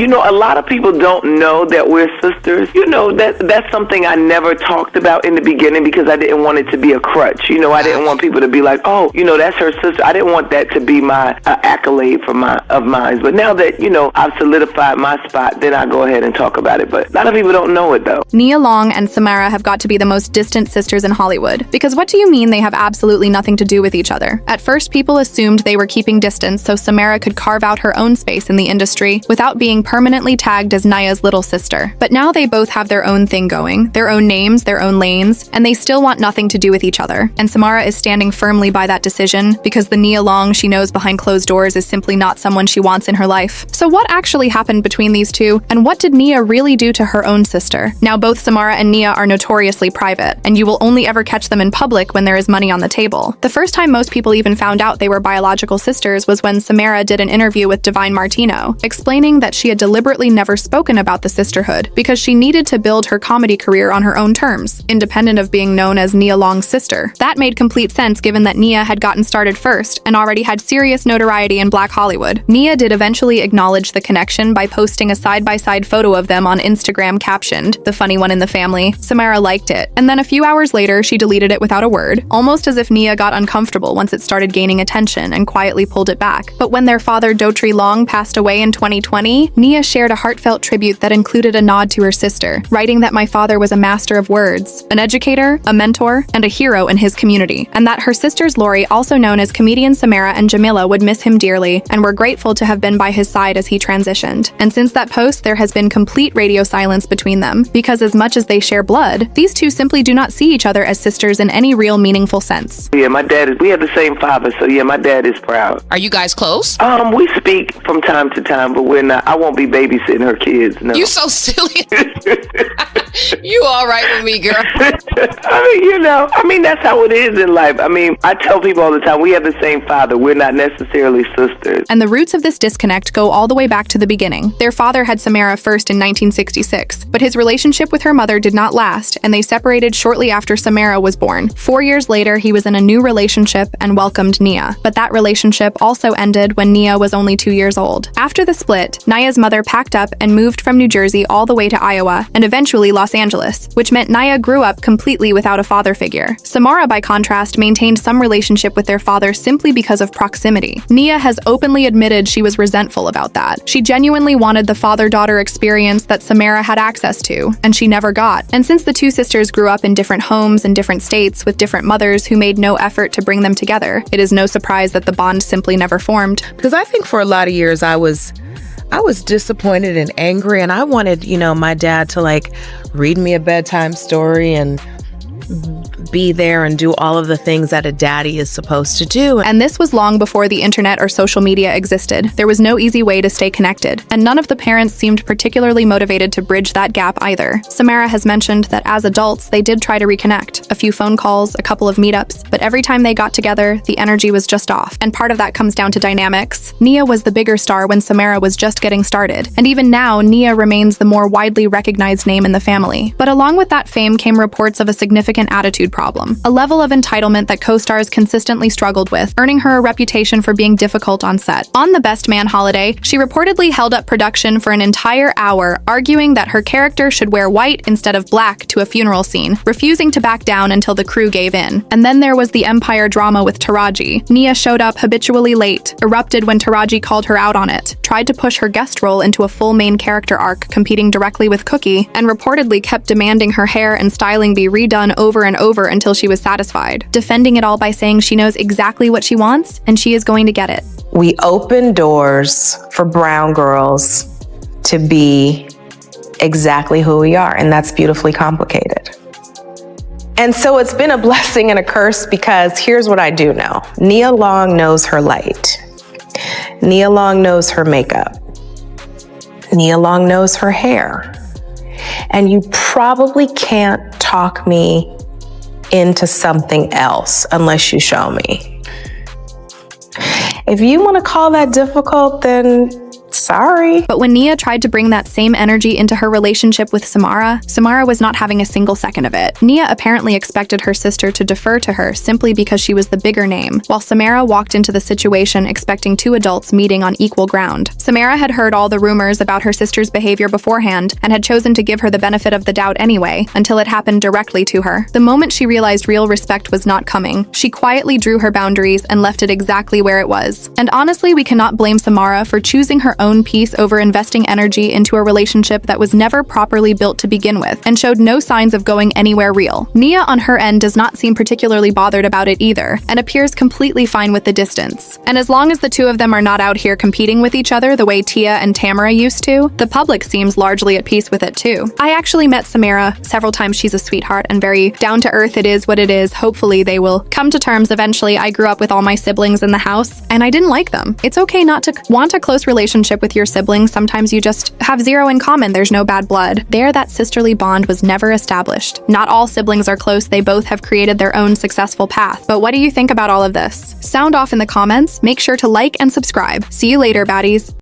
You know, a lot of people don't know that we're sisters. You know, that's something I never talked about in the beginning because I didn't want it to be a crutch. You know, I didn't want people to be like, oh, you know, that's her sister. I didn't want that to be my accolade of mine. But now that, you know, I've solidified my spot, then I go ahead and talk about it. But a lot of people don't know it, though. Nia Long and Samara have got to be the most distant sisters in Hollywood. Because what do you mean they have absolutely nothing to do with each other? At first, people assumed they were keeping distance so Samara could carve out her own space in the industry without being permanently tagged as Nia's little sister. But now they both have their own thing going, their own names, their own lanes, and they still want nothing to do with each other. And Samara is standing firmly by that decision because the Nia Long she knows behind closed doors is simply not someone she wants in her life. So what actually happened between these two, and what did Nia really do to her own sister? Now both Samara and Nia are notoriously private, and you will only ever catch them in public when there is money on the table. The first time most people even found out they were biological sisters was when Samara did an interview with Divine Martino, explaining that she had deliberately never spoken about the sisterhood because she needed to build her comedy career on her own terms, independent of being known as Nia Long's sister. That made complete sense given that Nia had gotten started first and already had serious notoriety in Black Hollywood. Nia did eventually acknowledge the connection by posting a side-by-side photo of them on Instagram captioned, "The funny one in the family." Samara liked it, and then a few hours later she deleted it without a word, almost as if Nia got uncomfortable once it started gaining attention and quietly pulled it back. But when their father Dotry Long passed away in 2020, Nia shared a heartfelt tribute that included a nod to her sister, writing that my father was a master of words, an educator, a mentor, and a hero in his community, and that her sisters Lori, also known as comedian Samara and Jamila, would miss him dearly and were grateful to have been by his side as he transitioned. And since that post, there has been complete radio silence between them, because as much as they share blood, these two simply do not see each other as sisters in any real meaningful sense. Yeah, we have the same father, so yeah, my dad is proud. Are you guys close? We speak from time to time, but we're not. I won't be babysitting her kids, no. You so silly. You all right with me, girl? That's how it is in life. I tell people all the time, we have the same father. We're not necessarily sisters. And the roots of this disconnect go all the way back to the beginning. Their father had Samara first in 1966, but his relationship with her mother did not last, and they separated shortly after Samara was born. 4 years later, he was in a new relationship and welcomed Nia. But that relationship also ended when Nia was only 2 years old. After the split, Nia's mother packed up and moved from New Jersey all the way to Iowa, and eventually Los Angeles, which meant Nia grew up completely without a father figure. Samara, by contrast, maintained some relationship with their father simply because of proximity. Nia has openly admitted she was resentful about that. She genuinely wanted the father-daughter experience that Samara had access to, and she never got. And since the two sisters grew up in different homes in different states with different mothers who made no effort to bring them together, it is no surprise that the bond simply never formed. Because I think for a lot of years I was disappointed and angry, and I wanted, my dad to read me a bedtime story and be there and do all of the things that a daddy is supposed to do. And this was long before the internet or social media existed. There was no easy way to stay connected, and none of the parents seemed particularly motivated to bridge that gap either. Samara has mentioned that as adults, they did try to reconnect. A few phone calls, a couple of meetups, but every time they got together, the energy was just off. And part of that comes down to dynamics. Nia was the bigger star when Samara was just getting started. And even now, Nia remains the more widely recognized name in the family. But along with that fame came reports of a significant attitude problem, a level of entitlement that co-stars consistently struggled with, earning her a reputation for being difficult on set. On The Best Man holiday, she reportedly held up production for an entire hour, arguing that her character should wear white instead of black to a funeral scene, refusing to back down until the crew gave in. And then there was the Empire drama with Taraji. Nia showed up habitually late, erupted when Taraji called her out on it, tried to push her guest role into a full main character arc competing directly with Cookie, and reportedly kept demanding her hair and styling be redone over and over until she was satisfied, defending it all by saying she knows exactly what she wants and she is going to get it. We open doors for brown girls to be exactly who we are, and that's beautifully complicated. And so it's been a blessing and a curse, because here's what I do know. Nia Long knows her light. Nia Long knows her makeup. Nia Long knows her hair. And you probably can't talk me into something else unless you show me. If you want to call that difficult, then Sorry. But when Nia tried to bring that same energy into her relationship with Samara, Samara was not having a single second of it. Nia apparently expected her sister to defer to her simply because she was the bigger name, while Samara walked into the situation expecting two adults meeting on equal ground. Samara had heard all the rumors about her sister's behavior beforehand and had chosen to give her the benefit of the doubt anyway, until it happened directly to her. The moment she realized real respect was not coming, she quietly drew her boundaries and left it exactly where it was. And honestly, we cannot blame Samara for choosing her own peace over investing energy into a relationship that was never properly built to begin with and showed no signs of going anywhere real. Nia on her end does not seem particularly bothered about it either and appears completely fine with the distance. And as long as the two of them are not out here competing with each other the way Tia and Tamara used to, the public seems largely at peace with it too. I actually met Samara several times. She's a sweetheart and very down to earth. It is what it is. Hopefully they will come to terms eventually. I grew up with all my siblings in the house and I didn't like them. It's okay not to want a close relationship with your siblings. Sometimes you just have zero in common. There's no bad blood. There, that sisterly bond was never established. Not all siblings are close. They both have created their own successful path. But what do you think about all of this? Sound off in the comments. Make sure to like and subscribe. See you later, baddies.